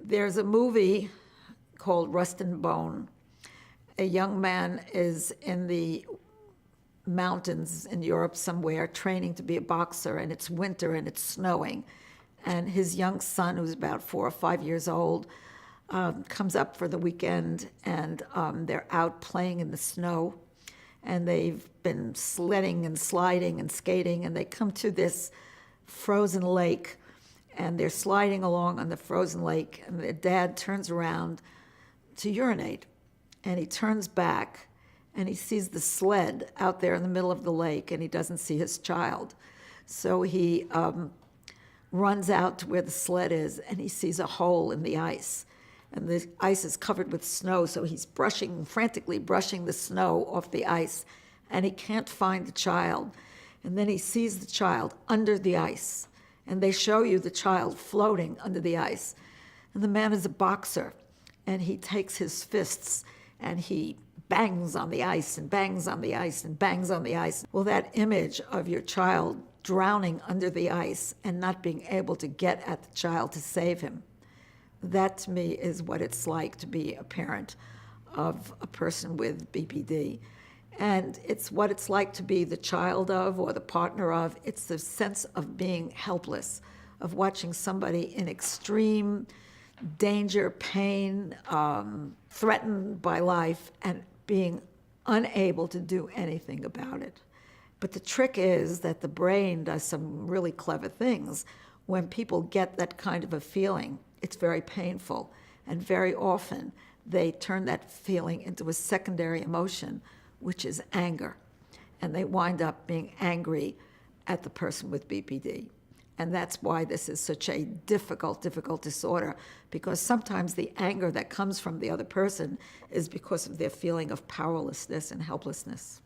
There's a movie called Rust and Bone. A young man is in the mountains in Europe somewhere training to be a boxer, and it's winter and it's snowing. And his young son, who's about 4 or 5 years old, comes up for the weekend, and they're out playing in the snow. And they've been sledding and sliding and skating, and they come to this frozen lake, and they're sliding along on the frozen lake, and their dad turns around to urinate, and he turns back, and he sees the sled out there in the middle of the lake, and he doesn't see his child. So he runs out to where the sled is, and he sees a hole in the ice. And the ice is covered with snow, so he's frantically brushing the snow off the ice, and he can't find the child. And then he sees the child under the ice, and they show you the child floating under the ice. And the man is a boxer, and he takes his fists, and he bangs on the ice, and bangs on the ice, and bangs on the ice. Well, that image of your child drowning under the ice and not being able to get at the child to save him, that to me is what it's like to be a parent of a person with BPD. And it's what it's like to be the child of or the partner of. It's the sense of being helpless, of watching somebody in extreme danger, pain, threatened by life, and being unable to do anything about it. But the trick is that the brain does some really clever things. When people get that kind of a feeling, it's very painful, and very often they turn that feeling into a secondary emotion, which is anger, and they wind up being angry at the person with BPD. And that's why this is such a difficult disorder, because sometimes the anger that comes from the other person is because of their feeling of powerlessness and helplessness.